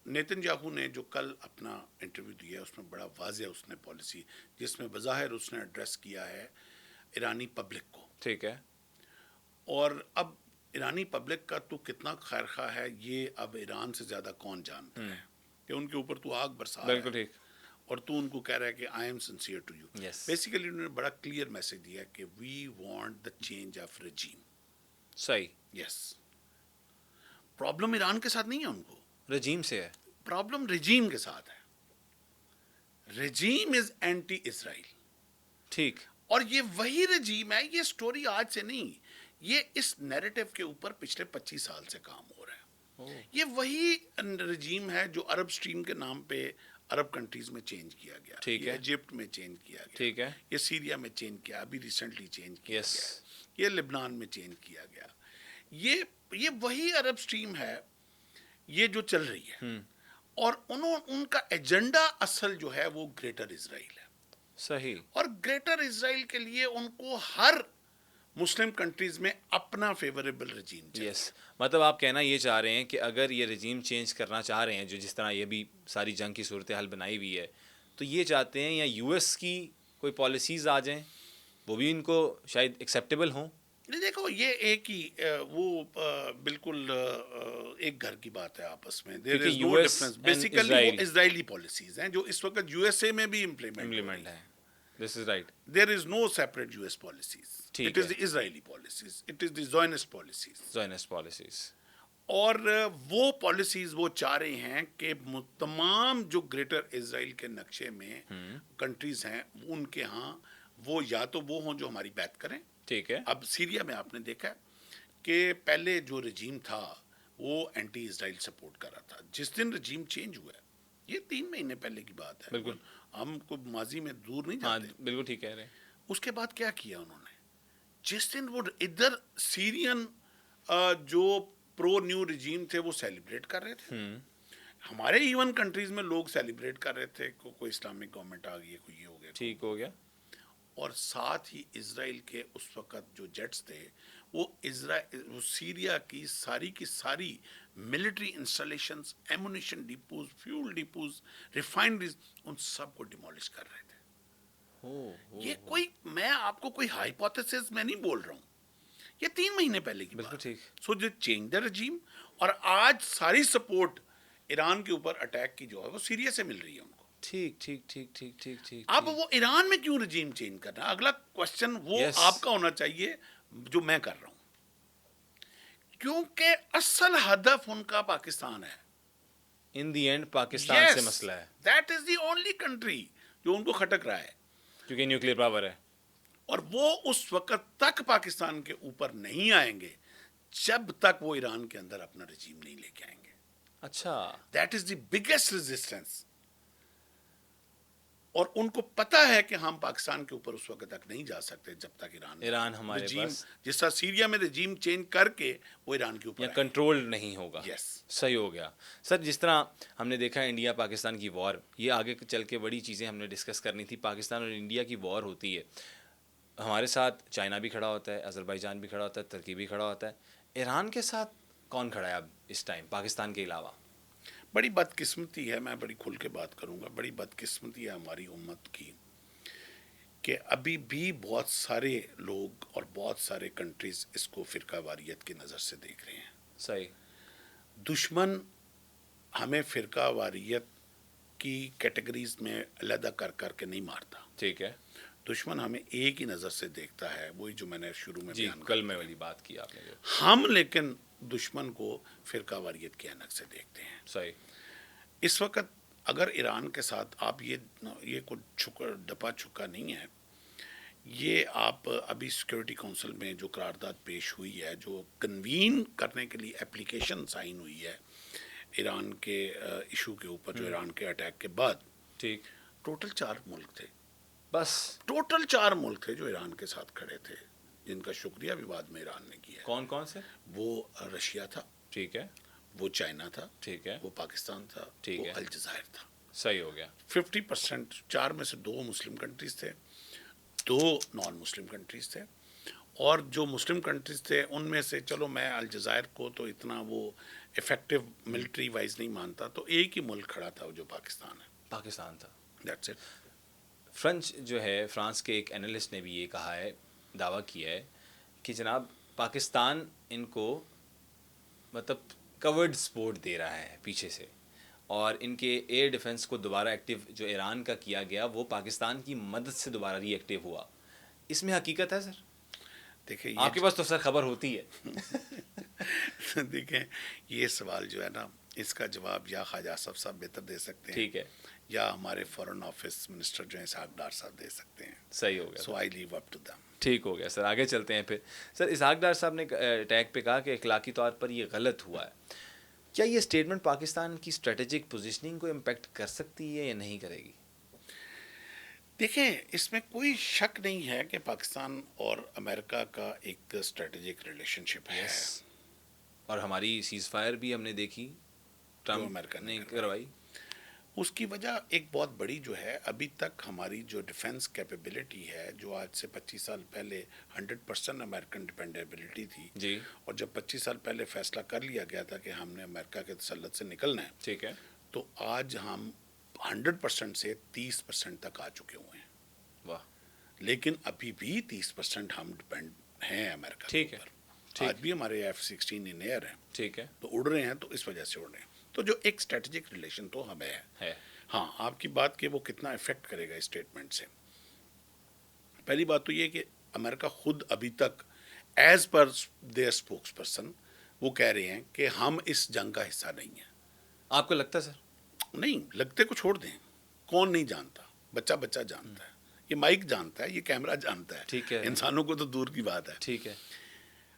نیتن یاہو نے جو کل اپنا انٹرویو دیا اس میں بڑا واضح اس نے پالیسی, جس میں بظاہر اس نے ایڈریس کیا ہے ایرانی پبلک کو. ٹھیک ہے. اور اب ایرانی پبلک کا تو کتنا خیر خواہ ہے یہ اب ایران سے زیادہ کون جانتا ہے کہ ان کے اوپر تو آگ برسا رہا ہے. بالکل ٹھیک. اور تو ان کو کہہ رہا ہے کہ I am sincere to you. Basically انہوں نے بڑا کلیئر میسج دیا کہ we want the change of regime. صحیح. یس. پرابلم ایران کے ساتھ نہیں ہے, ان کو رجیم سے ہے پرابلم, رجیم کے ساتھ ہے. رجیم از اینٹی اسرائیل. ٹھیک. اور یہ وہی رجیم ہے, یہ سٹوری آج سے نہیں, یہ اس نیریٹو کے اوپر پچھلے 25 سال سے کام ہو رہا ہے. یہ وہی رجیم ہے جو عرب اسٹریم کے نام پہ عرب کنٹریز میں چینج کیا گیا. ٹھیک ہے. ایجپٹ میں چینج کیا گیا. ٹھیک ہے. یہ سیریا میں چینج کیا, ابھی ریسنٹلی چینج کیا یس. گیا. یہ لبنان میں چینج کیا گیا. یہ وہی عرب اسٹریم ہے یہ جو چل رہی ہے, اور ان کا ایجنڈا اصل جو ہے وہ گریٹر اسرائیل ہے. صحیح. اور گریٹر اسرائیل کے لیے ان کو ہر مسلم کنٹریز میں اپنا فیوریبل رجیم چاہیے. یس. مطلب آپ کہنا یہ چاہ رہے ہیں کہ اگر یہ رجیم چینج کرنا چاہ رہے ہیں, جو جس طرح یہ بھی ساری جنگ کی صورتحال بنائی ہوئی ہے, تو یہ چاہتے ہیں یا یو ایس کی کوئی پالیسیز آ جائیں وہ بھی ان کو شاید ایکسیپٹیبل ہوں. دیکھو یہ ایک ہی وہ بالکل ایک گھر کی بات ہے آپس میں. دیر از نو ڈفرنس. بیسیکلی وہ اسرائیلی پالیسیز ہیں جو اس وقت یو ایس اے میں بھی امپلیمنٹ ہے. This is right. There is no separate U S policies. It is the Israeli policies. It is the Zionist policies. Zionist policies. اور وہ policies وہ چاہ رہے ہیں کہ تمام جو گریٹر اسرائیل کے نقشے میں کنٹریز ہیں ان کے ہاں وہ یا تو وہ ہوں جو ہماری بیعت کریں. ٹھیک ہے. اب سیریا میں آپ نے دیکھا کہ پہلے جو رجیم تھا وہ اینٹی اسرائیل سپورٹ کر رہا تھا. جس دن رجیم چینج ہوا ہے, یہ 3 مہینے پہلے کی بات ہے, بالکل ہم کو ماضی میں دور نہیں جاتے. بالکل ٹھیک کہہ رہے ہیں. اس کے بعد کیا کیا انہوں نے, جس دن وہ ادھر سیرین جو پرو نیو رجیم تھے وہ سیلیبریٹ کر رہے تھے, ہمارے ایون کنٹریز میں لوگ سیلیبریٹ کر رہے تھے کوئی اسلامک گورنمنٹ آ گئی ہے, کوئی یہ ہو گیا, ٹھیک ہو گیا. اور ساتھ ہی اسرائیل کے اس وقت جو جیٹس تھے وہ سیریا کی ساری military installations, ammunition depots, fuel depots, refineries, ان سب کو ڈیمولش کر رہے تھے. یہ کوئی میں آپ کو کوئی ہائپوتھیسس میں نہیں بول رہا ہوں, یہ 3 مہینے پہلے کی بات. سو دے چینج دا رجیم, اور آج ساری سپورٹ ایران کے اوپر اٹیک کی جو ہے وہ سیریا سے مل رہی ہے ان کو. ٹھیک ٹھیک ٹھیک ٹھیک ٹھیک ٹھیک. اب وہ ایران میں کیوں رجیم چینج کر رہا ہے, اگلا کوشچن وہ آپ کا ہونا چاہیے جو میں کر رہا ہوں, کیونکہ اصل ہدف ان کا پاکستان ہے. ان دی اینڈ پاکستان سے مسئلہ ہے. That is the only country جو ان کو کھٹک رہا ہے, کیونکہ نیوکلیئر پاور ہے. اور وہ اس وقت تک پاکستان کے اوپر نہیں آئیں گے جب تک وہ ایران کے اندر اپنا رجیم نہیں لے کے آئیں گے. اچھا. That is the biggest resistance. اور ان کو پتا ہے کہ ہم پاکستان کے اوپر اس وقت تک نہیں جا سکتے جب تک ایران ہمارے پاس, جس طرح سیریا میں رجیم چینج کر کے وہ ایران کے اوپر کنٹرول نہیں ہوگا. یس, صحیح ہو گیا. سر جس طرح ہم نے دیکھا انڈیا پاکستان کی وار, یہ آگے چل کے بڑی چیزیں ہم نے ڈسکس کرنی تھی. پاکستان اور انڈیا کی وار ہوتی ہے, ہمارے ساتھ چائنا بھی کھڑا ہوتا ہے, آذربائیجان بھی کھڑا ہوتا ہے, ترکی بھی کھڑا ہوتا ہے. ایران کے ساتھ کون کھڑا ہے اب اس ٹائم پاکستان کے علاوہ؟ بڑی بدقسمتی ہے, میں بڑی کھل کے بات کروں گا, بڑی بدقسمتی ہے ہماری امت کی کہ ابھی بھی بہت سارے لوگ اور بہت سارے کنٹریز اس کو فرقہ واریت کی نظر سے دیکھ رہے ہیں. صحیح. دشمن ہمیں فرقہ واریت کی کیٹیگریز میں علیحدہ کر کر کے نہیں مارتا. ٹھیک ہے. دشمن ہمیں ایک ہی نظر سے دیکھتا ہے, وہی جو میں نے شروع میں بیان کل میں والی بات کی آپ نے. ہم لیکن دشمن کو فرقہ واریت کے عینک سے دیکھتے ہیں. صحیح. اس وقت اگر ایران کے ساتھ آپ یہ کوئی ڈپا چھکا نہیں ہے, یہ آپ ابھی سیکورٹی کونسل میں جو قرارداد پیش ہوئی ہے, جو کنوین کرنے کے لیے اپلیکیشن سائن ہوئی ہے ایران کے ایشو کے اوپر, جو ایران کے اٹیک کے بعد, ٹھیک, ٹوٹل 4 ملک تھے. بس ٹوٹل 4 ملک تھے جو ایران کے ساتھ کھڑے تھے, جن کا شکریہ بھی بعد میں ایران نے کیا. کون کون سے؟ وہ رشیا تھا. ٹھیک ہے. وہ چائنا تھا. ٹھیک ہے. وہ پاکستان تھا. ٹھیک ہے. وہ الجزائر تھا. صحیح ہو گیا. 50%, 4 میں سے 2 مسلم کنٹریز تھے, 2 نان مسلم کنٹریز تھے. اور جو مسلم کنٹریز تھے ان میں سے چلو میں الجزائر کو تو اتنا وہ افیکٹو ملٹری وائز نہیں مانتا, تو ایک ہی ملک کھڑا تھا جو پاکستان ہے. پاکستان تھا. That's it. فرانس جو ہے, فرانس کے ایک اینالسٹ نے بھی یہ کہا ہے, دعویٰ کیا ہے کہ جناب پاکستان ان کو مطلب کورڈ سپورٹ دے رہا ہے پیچھے سے, اور ان کے ایئر ڈیفنس کو دوبارہ ایکٹیو جو ایران کا کیا گیا وہ پاکستان کی مدد سے دوبارہ ری ایکٹیو ہوا. اس میں حقیقت ہے سر؟ دیکھیں آپ کے پاس تو سر خبر ہوتی ہے. دیکھیں یہ سوال جو ہے نا, اس کا جواب یا خواجہ آصف صاحب بہتر دے سکتے ہیں, ٹھیک ہے, یا ہمارے فارن آفس منسٹر جو ہیں اسحاق ڈار صاحب دے سکتے ہیں. صحیح ہو گیا. سو آئی لیو اپ ٹو دم. ٹھیک ہو گیا سر, آگے چلتے ہیں پھر. سر اسحاق ڈار صاحب نے ٹیگ پہ کہا کہ اخلاقی طور پر یہ غلط ہوا ہے. کیا یہ اسٹیٹمنٹ پاکستان کی اسٹریٹجک پوزیشننگ کو امپیکٹ کر سکتی ہے یا نہیں کرے گی؟ دیکھیں اس میں کوئی شک نہیں ہے کہ پاکستان اور امریکہ کا ایک اسٹریٹجک ریلیشن شپ ہے اور ہماری سیز فائر بھی ہم نے دیکھی جو ٹرمپ امریکہ نے نے کروائی. اس کی وجہ ایک بہت بڑی جو ہے ابھی تک ہماری جو ڈیفنس کیپیبلٹی ہے جو آج سے 25 سال پہلے 100% امریکن ڈیپینڈیبلٹی تھی جی اور جب 25 سال پہلے فیصلہ کر لیا گیا تھا کہ ہم نے امریکہ کے تسلط سے نکلنا ہے ٹھیک ہے. تو آج ہم 100% سے 30% تک آ چکے ہوئے ہیں. واہ. لیکن ابھی بھی 30% ہم ڈپینڈ ہیں امریکہ کے ٹھیک ہے. اوپر. آج بھی ہمارے F-16 ان ایئر ہیں ٹھیک ہے. تو اڑ رہے ہیں تو اس وجہ سے اڑ رہے ہیں. تو جو ایک اسٹریٹجک ریلیشن تو ہمیں ہے. ہاں آپ کی بات کہ وہ کتنا افیکٹ کرے گا اسٹیٹمنٹ سے. پہلی بات تو یہ کہ امریکہ خود ابھی تک as per their spokesperson وہ کہہ رہے ہیں کہ ہم اس جنگ کا حصہ نہیں ہیں. آپ کو لگتا ہے سر؟ نہیں لگتے کو چھوڑ دیں, کون نہیں جانتا, بچہ بچہ جانتا ہے, یہ مائک جانتا ہے, یہ کیمرہ جانتا ہے, ٹھیک ہے. انسانوں کو تو دور کی بات ہے. ٹھیک ہے.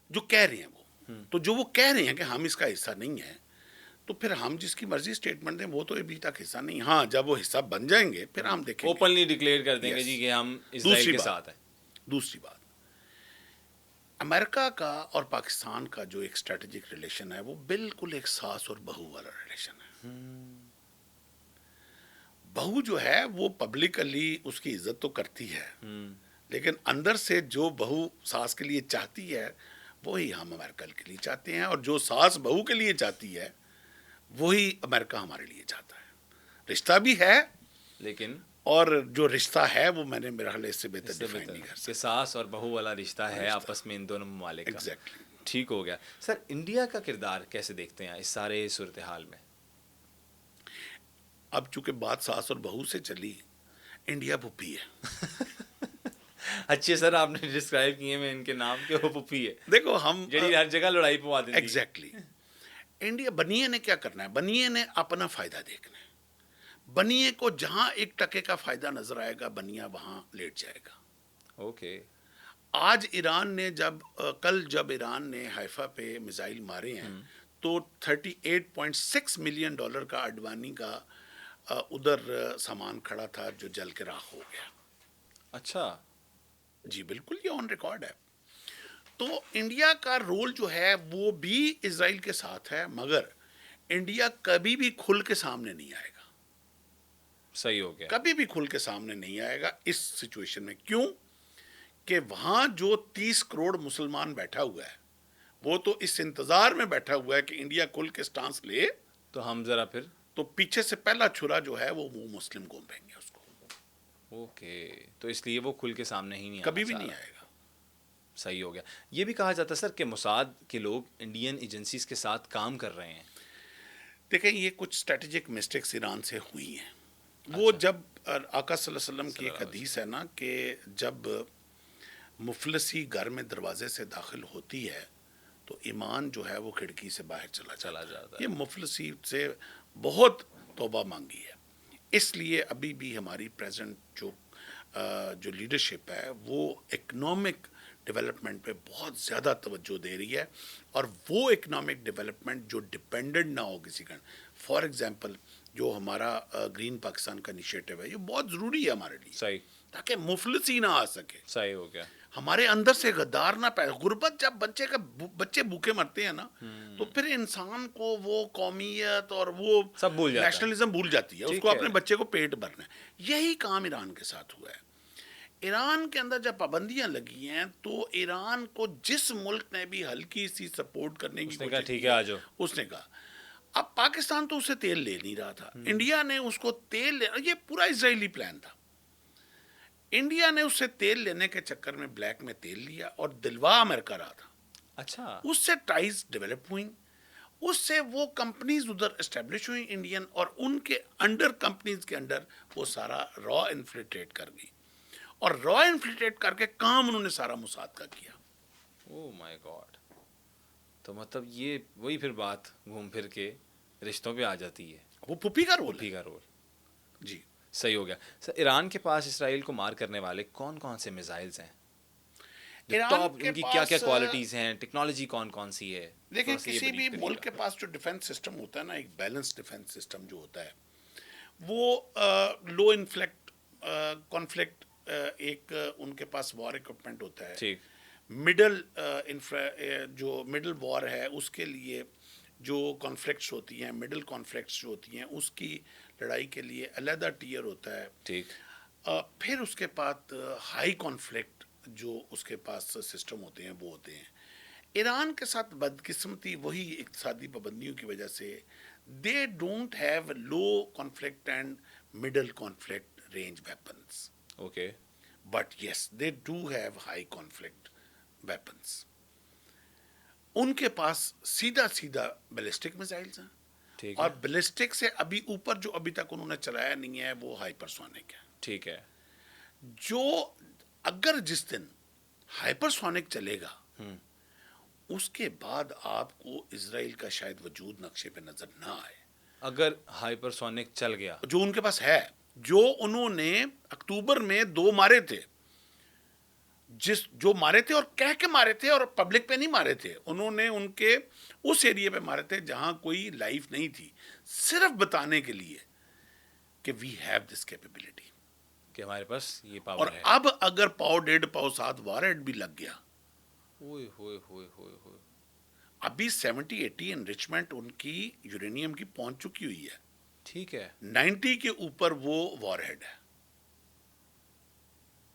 جو کہہ رہے ہیں وہ تو جو وہ کہہ رہے ہیں کہ ہم اس کا حصہ نہیں ہیں تو پھر ہم جس کی مرضی اسٹیٹمنٹ دیں وہ تو ابھی تک حصہ نہیں. ہاں جب وہ حصہ بن جائیں گے پھر ہم دیکھیں گے. اوپنلی ڈکلیئر کر دیں گے Yes. جی کہ ہم اسرائیل کے ساتھ ہیں. دوسری بات امریکہ کا اور پاکستان کا جو ایک اسٹریٹجک ریلیشن ہے وہ بالکل ایک ساس اور بہو والا ریلیشن ہے. بہو جو ہے وہ پبلکلی اس کی عزت تو کرتی ہے لیکن اندر سے جو بہو ساس کے لیے چاہتی ہے وہی ہم امریکہ کے لیے چاہتے ہیں, اور جو ساس بہو کے لیے چاہتی ہے وہی امریکہ ہمارے لیے چاہتا ہے. رشتہ بھی ہے لیکن اور جو رشتہ ہے وہ میں نے میرا خیال اس سے بہتر ڈیفائن نہیں کر کہ ساس اور بہو والا رشتہ ہے آپس میں ان دونوں ممالک کا. ایگزیکٹلی. ٹھیک ہو گیا. سر انڈیا کا کردار کیسے دیکھتے ہیں اس سارے صورتحال میں؟ اب چونکہ بات ساس اور بہو سے چلی, انڈیا پھپھی ہے. اچھے سر آپ نے ڈسکرائب کیے میں ان کے نام کے وہ پھپھی ہے دیکھو ہم جڑی ہر جگہ لڑائی پوا دیتی ہے. ایگزیکٹلی. انڈیا بنیے نے کیا کرنا ہے, بنیے نے اپنا فائدہ دیکھنا ہے. بنیے کو جہاں ایک ٹکے کا فائدہ نظر آئے گا بنیا وہاں لیٹ جائے گا. اوکے. آج ایران نے کل جب ایران نے حیفا پہ میزائل مارے ہیں تو $38.6 ملین کا اڈوانی کا ادھر سامان کھڑا تھا جو جل کے راکھ ہو گیا. اچھا. جی بالکل یہ آن ریکارڈ ہے. تو انڈیا کا رول جو ہے وہ بھی اسرائیل کے ساتھ ہے مگر انڈیا کبھی بھی کھل کے سامنے نہیں آئے گا. صحیح ہو گیا. کبھی بھی کھل کے سامنے نہیں آئے گا اس سچویشن میں. کیوں کہ وہاں جو 30 کروڑ مسلمان بیٹھا ہوا ہے وہ تو اس انتظار میں بیٹھا ہوا ہے کہ انڈیا کھل کے سٹانس لے تو ہم ذرا پھر تو پیچھے سے پہلا چھرا جو ہے وہ مسلم گھومیں گے اس کو. اوکے. تو اس لیے وہ کھل کے سامنے ہی نہیں کبھی بھی نہیں آئے گا. صحیح ہو گیا. یہ بھی کہا جاتا ہے سر کہ موساد کے لوگ انڈین ایجنسیز کے ساتھ کام کر رہے ہیں. دیکھیں یہ کچھ اسٹریٹجک مسٹیکس ایران سے ہوئی ہیں. وہ جب آقا صلی اللہ علیہ وسلم کی ایک حدیث ہے نا کہ جب مفلسی گھر میں دروازے سے داخل ہوتی ہے تو ایمان جو ہے وہ کھڑکی سے باہر چلا جاتا ہے. یہ مفلسی سے بہت توبہ مانگی ہے. اس لیے ابھی بھی ہماری پریزنٹ جو لیڈرشپ ہے وہ اکنامک ڈیولپمنٹ پہ بہت زیادہ توجہ دے رہی ہے, اور وہ اکنامک ڈیولپمنٹ جو ڈپینڈنٹ نہ ہو کسی کا. فار ایگزامپل جو ہمارا گرین پاکستان کا انیشیٹو ہے یہ بہت ضروری ہے ہمارے لیے. صحیح. تاکہ مفلسی نہ آ سکے. صحیح ہو گیا. ہمارے اندر سے غدار نہ پیدا. غربت جب بچے بھوکے مرتے ہیں نا تو پھر انسان کو وہ قومیت اور وہ سب بھول جاتا ہے. نیشنلزم بھول جاتی ہے. اس کو اپنے بچے کو پیٹ بھرنا ہے. یہی کام ایران کے ساتھ ہوا ہے. ایران کے اندر جب پابندیاں لگی ہیں تو ایران کو جس ملک نے بھی ہلکی سی سپورٹ کرنے کی کوشش ٹھیک ہے آ جاؤ, اس نے کہا. اب پاکستان تو اسے تیل لے نہیں رہا تھا, انڈیا نے اس کو تیل یہ پورا اسرائیلی پلان تھا. انڈیا نے اس سے تیل لینے کے چکر میں بلیک میں تیل لیا اور دلوا امریکہ رہا تھا. اچھا. اس سے ٹائز ڈیولپ ہوئیں, اس سے وہ کمپنیز ادھر اسٹیبلش ہوئی انڈین, اور ان کے انڈر کمپنیز کے انڈر وہ سارا را انفلٹریٹ کر گئی, اور را انفلٹریٹ کر کے کام انہوں نے سارا موساد کا کیا. او مائی گاڈ. تو مطلب یہ وہی پھر بات گھوم پھر کے رشتوں پہ آ جاتی ہے. وہ پھپھی کا رول. پھپھی کا رول. جی صحیح ہو گیا. سر ایران کے پاس اسرائیل کو مار کرنے والے کون کون سے میزائلز ہیں؟ ایران ٹاپ کے ان کی کیا کیا پاس کوالٹیز ہیں, ٹیکنالوجی کون کون سی ہے؟ دیکھیں تھوڑا سا یہ کسی بھی brief کریے ملک گا. کے پاس جو ڈیفنس سسٹم ہوتا ہے نا, ایک بیلنس ڈیفنس سسٹم جو ہوتا ہے وہ لو انفلیکٹ کانفلکٹ, ایک ان کے پاس وار اکوپمنٹ ہوتا ہے. ٹھیک. مڈل جو مڈل وار ہے اس کے لیے جو کانفلکٹس ہوتی ہیں, مڈل کانفلکٹس جو ہوتی ہیں اس کی لڑائی کے لیے علیحدہ ٹیئر ہوتا ہے. ٹھیک. پھر اس کے بعد ہائی کانفلکٹ جو اس کے پاس سسٹم ہوتے ہیں وہ ہوتے ہیں. ایران کے ساتھ بدقسمتی وہی اقتصادی پابندیوں کی وجہ سے they don't have low conflict and middle conflict range weapons, okay. But yes they do have high conflict weapons. ان کے پاس سیدھا سیدھا بیلسٹک میزائلز ہیں, ٹھیک اور ہے. بیلسٹک سے ابھی اوپر جو ابھی تک انہوں نے چلایا نہیں ہے وہ ہائپرسونک ہے. ٹھیک ہے. جو اگر جس دن ہائپرسونک چلے گا اس کے بعد آپ کو اسرائیل کا شاید وجود نقشے پہ نظر نہ آئے. اگر ہائپر سونک چل گیا, جو ان کے پاس ہے, جو انہوں نے اکتوبر میں 2 مارے تھے, جو مارے تھے اور کہہ کے مارے تھے, اور پبلک پہ نہیں مارے تھے, انہوں نے ان کے اس ایریے پہ مارے تھے جہاں کوئی لائف نہیں تھی, صرف بتانے کے لیے کہ وی ہیو دس کیپیبلٹی, کہ ہمارے پاس یہ اور پاور ہے. اب اگر پاؤ 1.5 وار ہیڈ بھی لگ گیا, اوئے ہوئے ہوئے ہوئے ہوئے. ابھی 70-80 انریچمنٹ ان کی یورینیم کی پہنچ چکی ہوئی ہے. ٹھیک ہے. 90 کے اوپر وہ وار ہیڈ ہے,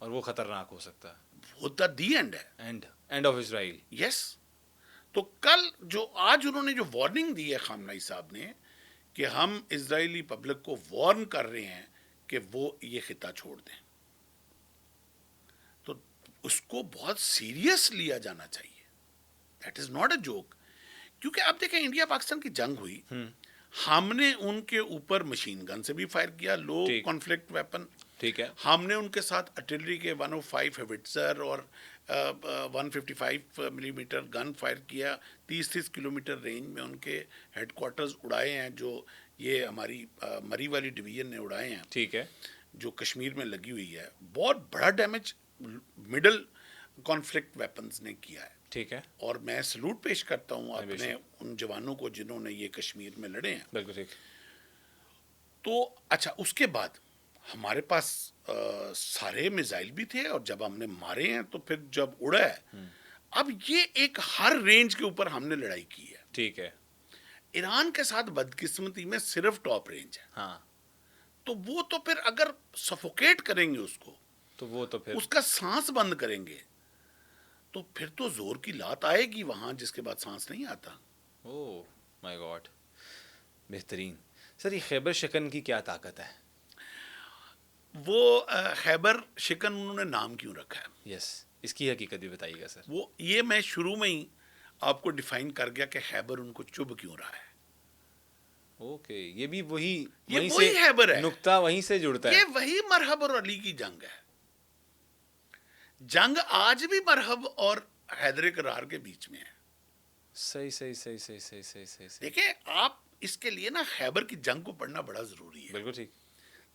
اور وہ خطرناک ہو سکتا ہے. وہ دا دی اینڈ ہے. End of Israel. یس. تو کل جو آج انہوں نے جو وارننگ دی ہے خامنہئی صاحب نے, کہ ہم اسرائیلی پبلک کو وارن کر رہے ہیں کہ وہ یہ خطہ چھوڑ دیں, تو اس کو بہت سیریس لیا جانا چاہیے. That is not a joke. کیونکہ اب دیکھیں انڈیا پاکستان کی جنگ ہوئی, ہم نے ان کے اوپر مشین گن سے بھی فائر کیا, لو ٹھیک. Conflict weapon. ٹھیک ہے. ہم نے ان کے ساتھ آرٹلری کے 105 ہوٹزر اور 155 ملی میٹر گن فائر کیا, 30 کلومیٹر رینج میں ان کے ہیڈ کوارٹرز اڑائے ہیں, جو یہ ہماری مری والی ڈویژن نے اڑائے ہیں. ٹھیک ہے. جو کشمیر میں لگی ہوئی ہے, بہت بڑا ڈیمیج مڈل کانفلکٹ ویپنز نے کیا ہے. ٹھیک ہے. اور میں سلوٹ پیش کرتا ہوں اپنے ان جوانوں کو جنہوں نے یہ کشمیر میں لڑے ہیں. بالکل ٹھیک. تو اچھا, اس کے بعد ہمارے پاس سارے میزائل بھی تھے, اور جب ہم نے مارے ہیں تو پھر جب اڑا ہے, اب یہ ایک ہر رینج کے اوپر ہم نے لڑائی کی ہے. ٹھیک ہے. ایران کے ساتھ بدقسمتی میں صرف ٹاپ رینج ہے. ہاں. تو وہ تو پھر اگر سفوکیٹ کریں گے اس کو, تو وہ تو پھر اس کا سانس بند کریں گے, تو پھر تو زور کی لات آئے گی وہاں, جس کے بعد سانس نہیں آتا. او مائی گاڈ. بہترین. سر یہ خیبر شکن کی کیا طاقت ہے؟ وہ خیبر شکن انہوں نے نام کیوں رکھا ہے؟ یس, اس کی حقیقت بھی بتائیے گا سر. وہ یہ میں شروع میں ہی آپ کو ڈیفائن کر گیا کہ خیبر ان کو چبھ کیوں رہا ہے. اوکے, یہ بھی وہی یہ وہی خیبر ہے, نقطہ وہیں سے جڑتا ہے. یہ وہی مرحب اور علی کی جنگ ہے. جنگ آج بھی مرحب اور حیدر کرار کے بیچ میں ہے. صحیح صحیح صحیح صحیح صحیح صحیح صحیح. دیکھیں آپ اس کے لیے نا خیبر کی جنگ کو پڑھنا بڑا ضروری ہے. بالکل ٹھیک.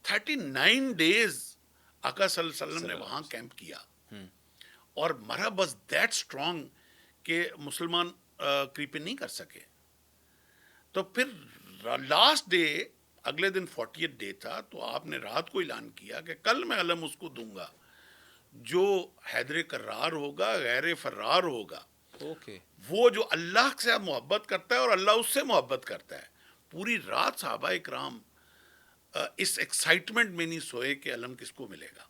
39 ڈیز آقا صلی اللہ علیہ وسلم نے وہاں کیمپ کیا, اور مرحب واز دیٹ اسٹرانگ کہ مسلمان کریپ نہیں کر سکے. تو پھر لاسٹ ڈے, اگلے دن 40th ڈے تھا, تو آپ نے رات کو اعلان کیا کہ کل میں علم اس کو دوں گا جو حیدر کرار ہوگا, غیر فرار ہوگا. اوکے. وہ جو اللہ سے محبت کرتا ہے اور اللہ اس سے محبت کرتا ہے. پوری رات صحابہ اکرام اس ایکسائٹمنٹ میں نہیں سوئے کہ علم کس کو ملے گا.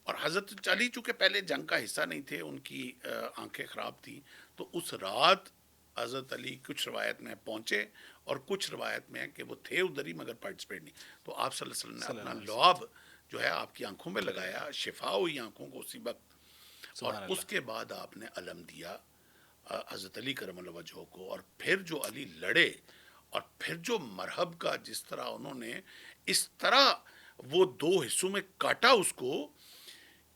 اور حضرت علی چونکہ پہلے جنگ کا حصہ نہیں تھے, ان کی آنکھیں خراب تھیں, تو اس رات حضرت علی کچھ روایت میں پہنچے, اور کچھ روایت میں ہے کہ وہ تھے ادھر ہی مگر پارٹیسپیٹ نہیں. تو آپ صلی اللہ علیہ وسلم نے اپنا لعاب جو ہے آپ کی آنکھوں میں لگایا, شفا ہوئی آنکھوں کو اسی وقت, اور اس کے بعد آپ نے علم دیا حضرت علی کرم اللہ وجہہ کو. اور پھر جو علی لڑے, اور پھر جو مرحب کا جس طرح انہوں نے اس طرح وہ 2 حصوں میں کاٹا اس کو,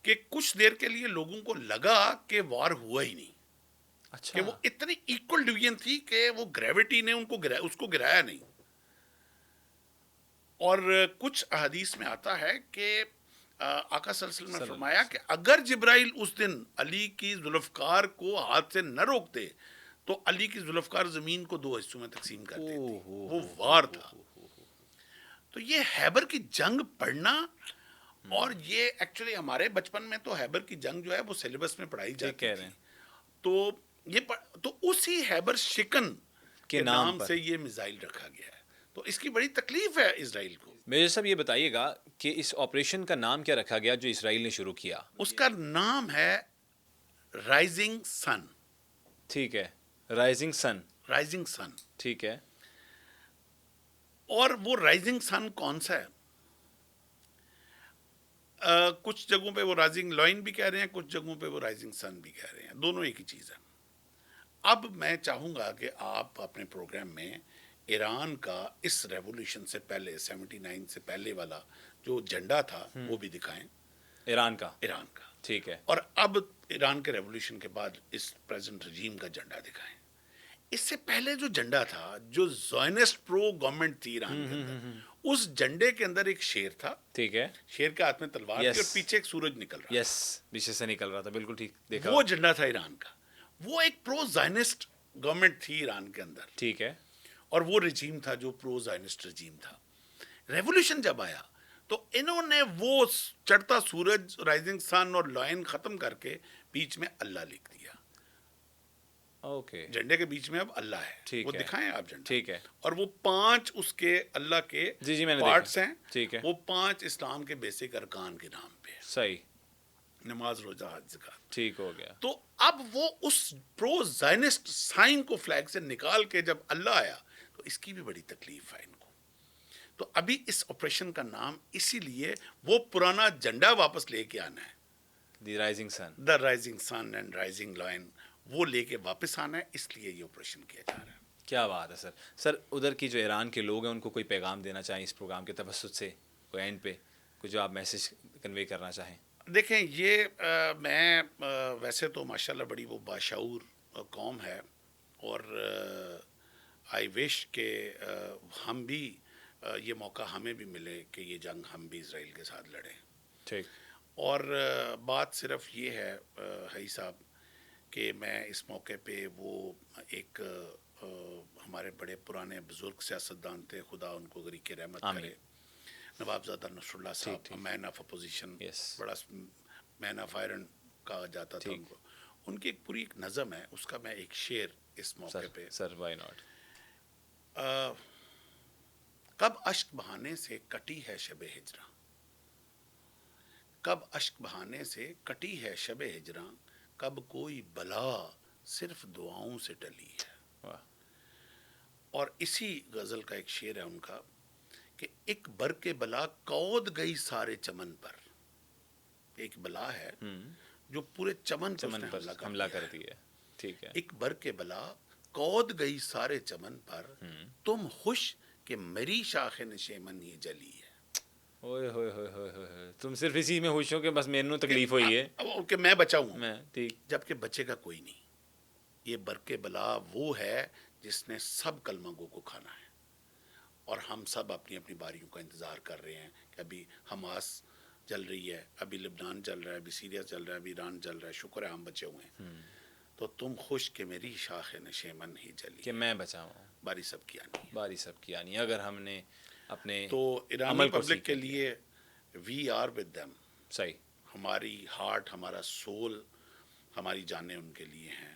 کہ کچھ دیر کے لیے لوگوں کو لگا کہ وار ہوا ہی نہیں. اچھا. کہ وہ اتنی ایکول ڈویژن تھی کہ وہ گریوٹی نے اس کو گرایا نہیں. اور کچھ احادیث میں آتا ہے کہ آقا صلی اللہ علیہ وسلم نے فرمایا کہ اگر جبرائیل اس دن علی کی ذوالفقار کو ہاتھ سے نہ روکتے تو علی کی ذوالفقار زمین کو 2 حصوں میں تقسیم کر دیتی. وہ وار تھا. تو یہ خیبر کی جنگ پڑھنا، اور یہ ایکچولی ہمارے بچپن میں تو خیبر کی جنگ جو ہے وہ سلیبس میں پڑھائی جاتی تھی. تو تو اسی خیبر شکن کے نام سے یہ میزائل رکھا گیا ہے. تو اس کی بڑی تکلیف ہے اسرائیل کو. میجر صاحب یہ بتائیے گا کہ اس آپریشن کا نام کیا رکھا گیا جو اسرائیل نے شروع کیا؟ اس کا نام ہے رائزنگ سن. ٹھیک ہے، رائزنگ سن. رائزنگ سن. ٹھیک ہے. اور وہ رائزنگ سن کون سا ہے؟ کچھ جگہوں پہ وہ رائزنگ لائن بھی کہہ رہے ہیں، کچھ جگہوں پہ وہ رائزنگ سن بھی کہہ رہے ہیں. دونوں ایک ہی چیز ہے. اب میں چاہوں گا کہ آپ اپنے پروگرام میں ایران کا اس ریولیوشن سے پہلے 79 سے پہلے والا جو جھنڈا تھا وہ بھی دکھائیں. ایران کا. ٹھیک ہے. اور اب ایران کے ریولیوشن کے بعد اس پریزنٹ رجیم کا جھنڈا دکھائیں. اس سے پہلے جو جھنڈا تھا، جو زائنسٹ پرو گورنمنٹ تھی ایران کے اندر، اس جھنڈے کے اندر ایک شیر تھا. ٹھیک ہے. شیر کے ہاتھ میں تلوار تھی اور پیچھے ایک سورج نکل رہا. یس، پیچھے سے نکل رہا تھا. بالکل ٹھیک دیکھا. وہ جھنڈا تھا ایران کا. وہ ایک پرو زائنسٹ گورنمنٹ تھی ایران کے اندر. ٹھیک ہے. اور وہ رجیم تھا جو پرو زائنسٹ رجیم تھا. ریولیوشن جب آیا تو انہوں نے وہ چڑھتا سورج، رائزنگ سن اور لائن ختم کر کے بیچ میں اللہ لکھ دیا. اوکے. جھنڈے کے بیچ میں اب اللہ ہے. وہ دکھائیں آپ جھنڈا. ٹھیک ہے. اور وہ 5 اس کے اللہ کے پارٹس ہیں. ٹھیک ہے. وہ 5 اسلام کے بیسک ارکان کے نام پہ. صحیح. نماز، روزہ، حج، زکات. ٹھیک ہو گیا. تو اب وہ اس پرو زائنسٹ سائن کو فلیگ سے نکال کے جب اللہ آیا تو اس کی بھی بڑی تکلیف ہے ان کو. تو ابھی اس آپریشن کا نام اسی لیے وہ پرانا جھنڈا واپس لے کے آنا ہے. The rising sun. The rising sun and rising lion, وہ لے کے واپس آنا ہے. اس لیے یہ آپریشن کیا جا رہا ہے. کیا بات ہے سر. ادھر کی جو ایران کے لوگ ہیں ان کو کوئی پیغام دینا چاہیں اس پروگرام کے توسط سے، کوئی اینڈ پہ کوئی جو آپ میسج کنوے کرنا چاہیں؟ دیکھیں، یہ میں ویسے تو ماشاءاللہ بڑی وہ باشعور قوم ہے، اور آئی وش کہ ہم بھی یہ موقع ہمیں بھی ملے کہ یہ جنگ ہم بھی اسرائیل کے ساتھ لڑیں. ٹھیک. اور بات صرف یہ ہے حئی صاحب کہ میں اس موقع پہ وہ ایک ہمارے بڑے پرانے بزرگ سیاستدان تھے، خدا ان کو غریق رحمت کرے، نواب زادہ نصر اللہ صاحب، مین آف اپوزیشن، بڑا مین آف آئرن کہا جاتا تھا ان کو. ان کی ایک پوری ایک نظم ہے، اس کا میں ایک شعر اس موقع پہ. سر وائی ناٹ. کب اشک بہانے سے کٹی ہے شب ہجراں، کب اشک بہانے سے کٹی ہے شب ہجراں، کب کوئی بلا صرف دعاؤں سے ٹلی ہے. اور اسی غزل کا ایک شعر ہے ان کا کہ ایک برق بلا کود گئی سارے چمن پر. ایک بلا ہے جو پورے چمن پر حملہ کرتی ہے. ٹھیک ہے. ایک برق بلا کود گئی سارے چمن پر، تم خوش کہ میری شاخ نشیمن ہی جلی ہے. اوئے ہوئے ہوئے ہوئے، تم صرف اسی میں خوش ہو کہ بس میرے تکلیف ہوئی ہے کہ میں بچاؤں میں. ٹھیک. جبکہ بچے گا کوئی نہیں. یہ برق بلا وہ ہے جس نے سب کلمہ گو کو کھانا ہے، اور ہم سب اپنی اپنی باریوں کا انتظار کر رہے ہیں کہ ابھی حماس چل رہی ہے، ابھی لبنان چل رہا ہے، ابھی سیریا چل رہا ہے، ابھی ایران چل رہا ہے. شکر ہے ہم بچے ہوئے ہیں. تو تم خوش کہ میری شاخ نشیمن ہی جلی، کہ میں بچاؤں. باری سب کی آنی، باری سب کی آنی. اگر ہم نے اپنے تو ایرانی پبلک کے لیے وی آر ود دیم. صحیح. ہماری ہارٹ، ہمارا سول، ہماری جانیں ان کے لیے ہیں،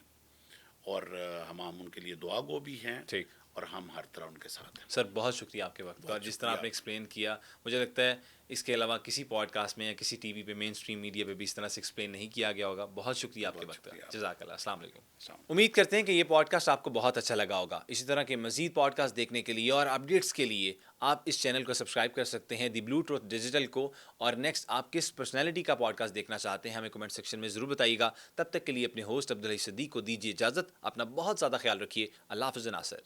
اور ہم ان کے لیے دعا گو بھی ہیں. ٹھیک. اور ہم ہر طرح ان کے ساتھ ہیں. سر بہت شکریہ آپ کے وقت کا. جس طرح آپ نے ایکسپلین کیا، مجھے لگتا ہے اس کے علاوہ کسی پوڈ کاسٹ میں یا کسی ٹی وی پہ، مین اسٹریم میڈیا پہ بھی اس طرح سے ایکسپلین نہیں کیا گیا ہوگا. بہت شکریہ آپ کے وقت کا. جزاک اللہ. السلام علیکم. امید کرتے ہیں کہ یہ پوڈ کاسٹ آپ کو بہت اچھا لگا ہوگا. اسی طرح کے مزید پوڈ کاسٹ دیکھنے کے لیے اور اپڈیٹس کے لیے آپ اس چینل کو سبسکرائب کر سکتے ہیں، دی بلو ٹروتھ ڈیجیٹل کو. اور نیکسٹ آپ کس پرسنالٹی کا پوڈ کاسٹ دیکھنا چاہتے ہیں ہمیں کمنٹ سیکشن میں ضرور بتائیے گا. تب تک کے لیے اپنے ہوسٹ عبدالعزیز صدیق کو دیجیے اجازت. اپنا بہت زیادہ خیال رکھیے. اللہ حافظ ناصر.